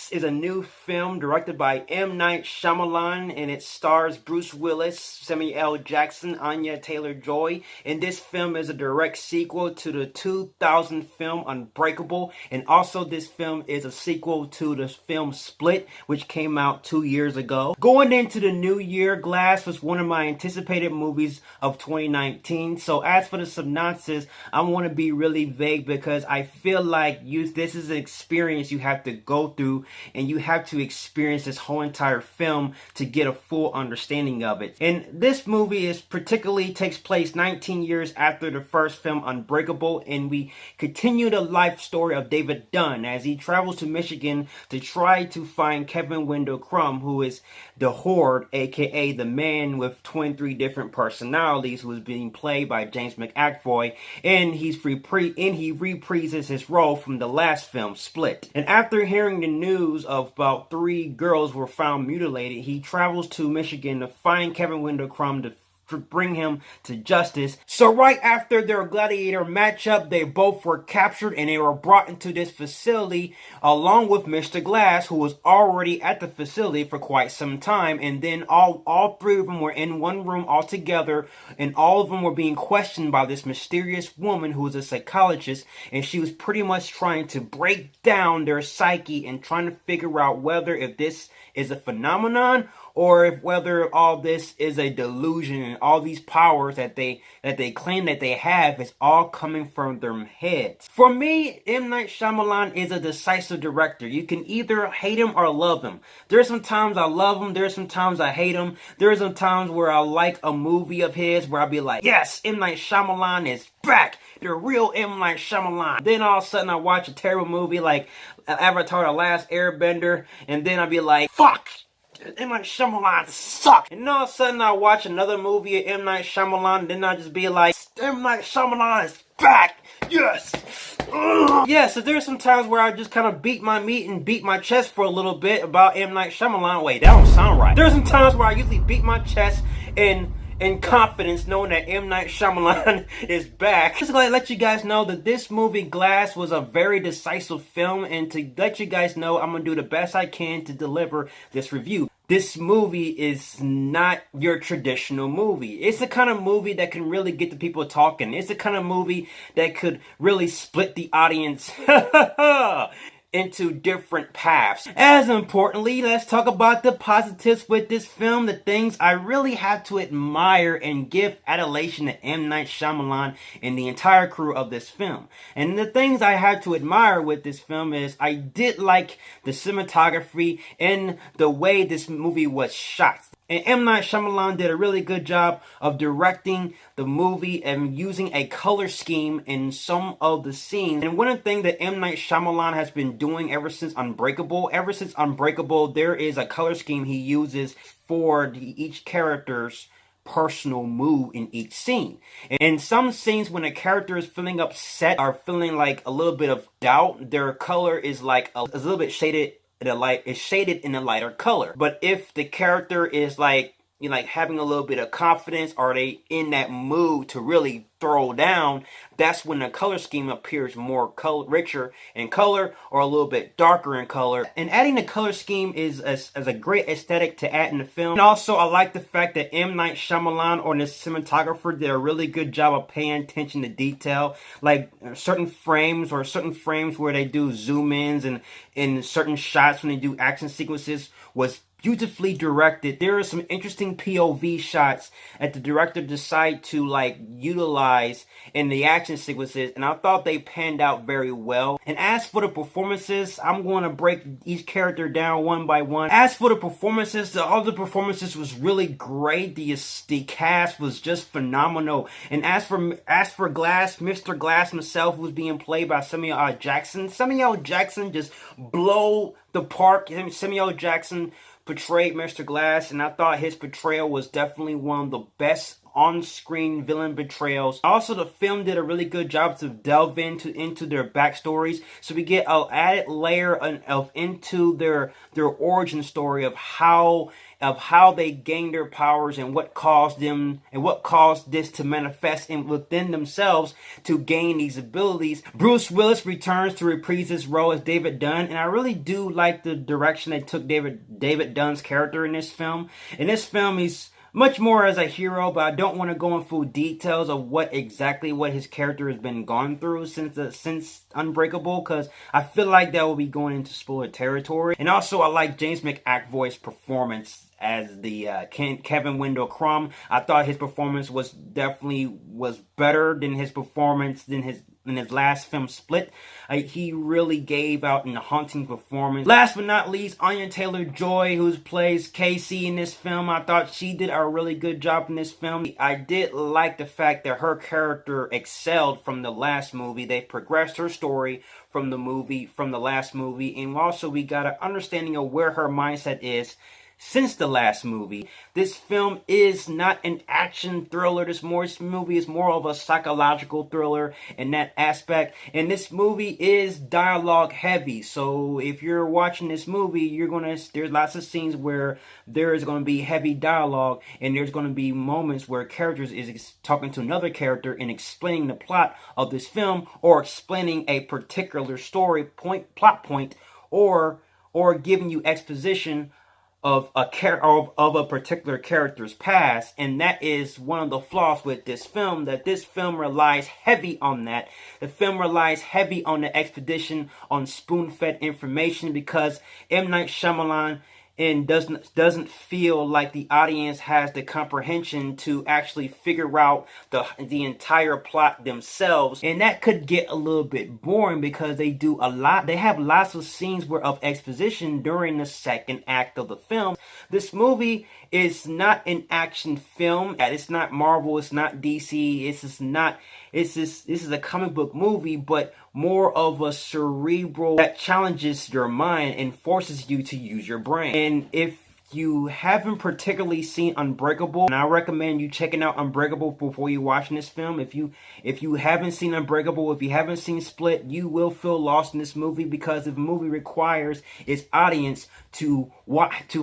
Glass is a new film directed by M. Night Shyamalan, and it stars Bruce Willis, Samuel L. Jackson, Anya Taylor-Joy. And this film is a direct sequel to the 2000 film Unbreakable, and also this film is a sequel to the film Split, which came out 2 years ago. Going into the new year, Glass was one of my anticipated movies of 2019. So as for the synopsis, I want to be really vague because I feel like this is an experience you have to go through, and you have to experience this whole entire film to get a full understanding of it. And this movie particularly takes place 19 years after the first film Unbreakable, and we continue the life story of David Dunn as he travels to Michigan to try to find Kevin Wendell Crumb, who is the Horde, aka the man with 23 different personalities, who is being played by James McAvoy, and he reprises his role from the last film Split. And after hearing the news of about 3 girls were found mutilated, he travels to Michigan to find Kevin Wendell Crumb to bring him to justice. So right after their gladiator matchup, they both were captured and they were brought into this facility along with Mr. Glass, who was already at the facility for quite some time. And then all 3 of them were in one room all together, and all of them were being questioned by this mysterious woman who was a psychologist, and she was pretty much trying to break down their psyche and trying to figure out whether if this is a phenomenon or whether all this is a delusion, and all these powers that they claim that they have is all coming from their heads. For me, M. Night Shyamalan is a decisive director. You can either hate him or love him. There's some times I love him, there's some times I hate him. There's some times where I like a movie of his where I'll be like, yes, M. Night Shyamalan is back, the real M. Night Shyamalan. Then all of a sudden I watch a terrible movie like Avatar: The Last Airbender, and then I'll be like, fuck, M. Night Shyamalan sucks. And all of a sudden I watch another movie of M. Night Shyamalan, and then I just be like, M. Night Shyamalan is back! Yes! Ugh. Yeah, so there's some times where I just kind of beat my meat and beat my chest for a little bit about M. Night Shyamalan. Wait, that don't sound right. There's some times where I usually beat my chest in confidence, knowing that M. Night Shyamalan is back. Just to let you guys know that this movie, Glass, was a very decisive film, and to let you guys know, I'm going to do the best I can to deliver this review. This movie is not your traditional movie. It's the kind of movie that can really get the people talking. It's the kind of movie that could really split the audience into different paths. As importantly, let's talk about the positives with this film, the things I really have to admire and give adulation to M. Night Shyamalan and the entire crew of this film. And the things I have to admire with this film is I did like the cinematography and the way this movie was shot. And M. Night Shyamalan did a really good job of directing the movie and using a color scheme in some of the scenes. And one of the things that M. Night Shyamalan has been doing ever since Unbreakable, there is a color scheme he uses for each character's personal mood in each scene. And in some scenes, when a character is feeling upset or feeling like a little bit of doubt, their color is like a little bit shaded. Is shaded in a lighter color. But if the character is like having a little bit of confidence, or they in that mood to really throw down, that's when the color scheme appears more richer in color or a little bit darker in color. And adding the color scheme is as a great aesthetic to add in the film. And also I like the fact that M. Night Shyamalan, or the cinematographer, did a really good job of paying attention to detail, like certain frames where they do zoom ins, and in certain shots when they do action sequences was beautifully directed. There are some interesting POV shots that the director decided to utilize in the action sequences, and I thought they panned out very well. And as for the performances, I'm going to break each character down one by one. As for the performances, the other performances was really great. The cast was just phenomenal. And as for Glass, Mr. Glass himself was being played by Samuel L. Jackson. Samuel L. Jackson just blow the park. Samuel L. Jackson portrayed Mr. Glass, and I thought his portrayal was definitely one of the best on-screen villain betrayals. Also, the film did a really good job to delve into their backstories, so we get an added layer of into their origin story of how they gained their powers and what caused this to manifest within themselves to gain these abilities. Bruce Willis returns to reprise his role as David Dunn, and I really do like the direction they took David Dunn's character in this film. In this film, he's much more as a hero, but I don't want to go in full details of what his character has been gone through since Unbreakable, because I feel like that will be going into spoiler territory. And also, I like James McAvoy's performance as the Kevin Wendell Crumb. I thought his performance was better than his performance in his last film, Split. He really gave out in a haunting performance. Last but not least, Anya Taylor-Joy, who plays Casey in this film. I thought she did a really good job in this film. I did like the fact that her character excelled from the last movie. They progressed her story from the last movie, and also we got an understanding of where her mindset is since the last movie. This film is not an action thriller. This movie is more of a psychological thriller in that aspect. And this movie is dialogue heavy. So if you're watching this movie, there's lots of scenes where there is going to be heavy dialogue, and there's going to be moments where characters is talking to another character and explaining the plot of this film, or explaining a particular plot point, or giving you exposition of a particular character's past. And that is one of the flaws with this film, that this film relies heavy on that. The film relies heavy on the expedition, on spoon-fed information, because M. Night Shyamalan doesn't feel like the audience has the comprehension to actually figure out the entire plot themselves. And that could get a little bit boring, because they have lots of scenes of exposition during the second act of the film. This movie is not an action film. It's not Marvel, it's not DC, this is a comic book movie, but more of a cerebral that challenges your mind and forces you to use your brain. And if you haven't particularly seen Unbreakable, and I recommend you checking out Unbreakable before you watching this film. If you haven't seen Unbreakable, if you haven't seen Split, you will feel lost in this movie, because the movie requires its audience to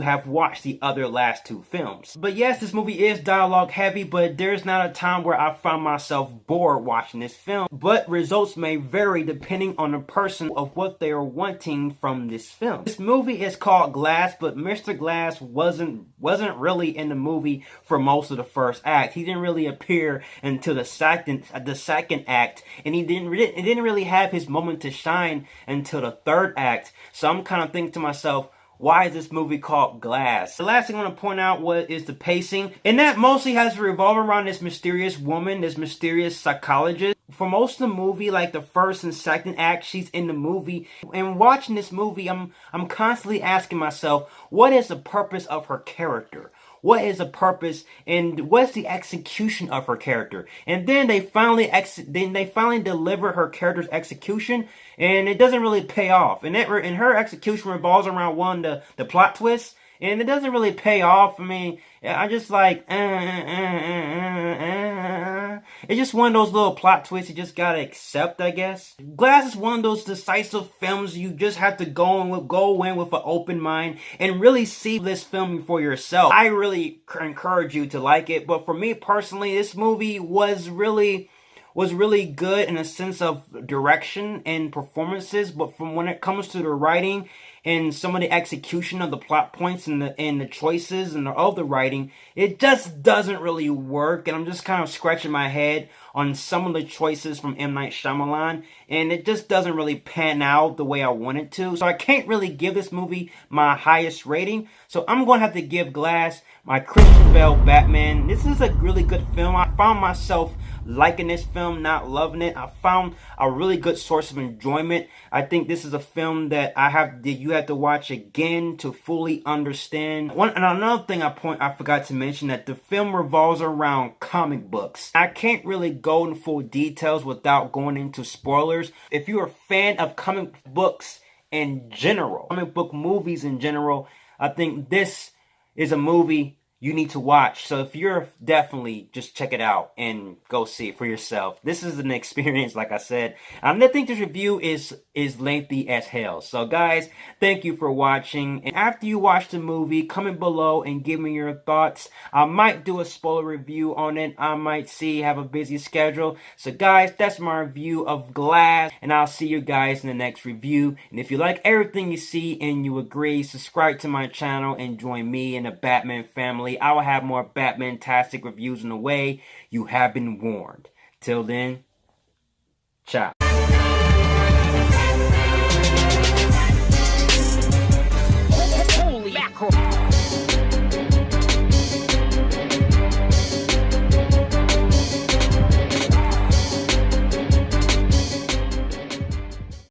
have watched the other last two films. But yes, this movie is dialogue heavy, but there's not a time where I found myself bored watching this film. But results may vary depending on the person of what they are wanting from this film. This movie is called Glass, but Mr. Glass wasn't really in the movie for most of the first act. He didn't really appear until the second act, and it didn't really have his moment to shine until the third act. So I'm kind of thinking to myself, why is this movie called Glass? The last thing I want to point out is the pacing, and that mostly has to revolve around this mysterious woman, this mysterious psychologist. For most of the movie, like the first and second act, she's in the movie. And watching this movie, I'm constantly asking myself, what is the purpose of her character? What is the purpose, and what's the execution of her character? And then they finally deliver her character's execution, and it doesn't really pay off. And her execution revolves around the plot twist, and it doesn't really pay off. I mean, I just like, it's just one of those little plot twists you just gotta accept, I guess. Glass is one of those decisive films you just have to go in with an open mind and really see this film for yourself. I really encourage you to like it, but for me personally, this movie was really good in a sense of direction and performances, but when it comes to the writing and some of the execution of the plot points and the choices and of the writing, it just doesn't really work. And I'm just kind of scratching my head on some of the choices from M. Night Shyamalan, and it just doesn't really pan out the way I want it to. So I can't really give this movie my highest rating. So I'm going to have to give Glass my Christian Bale Batman. This is a really good film. I found myself liking this film, not loving it. I found a really good source of enjoyment. I think this is a film that you have to watch again to fully understand. And another thing I forgot to mention, that the film revolves around comic books. I can't really go in full details without going into spoilers. If you're a fan of comic books in general, comic book movies in general, I think this is a movie you need to watch. So if you're definitely just check it out and go see it for yourself. This is an experience, like I said. I think this review is lengthy as hell. So guys, thank you for watching. And after you watch the movie, comment below and give me your thoughts. I might do a spoiler review on it. I might have a busy schedule. So guys, that's my review of Glass, and I'll see you guys in the next review. And if you like everything you see and you agree, subscribe to my channel and join me in the Batman family. I will have more Batman-tastic reviews in the way. You have been warned. Till then, ciao.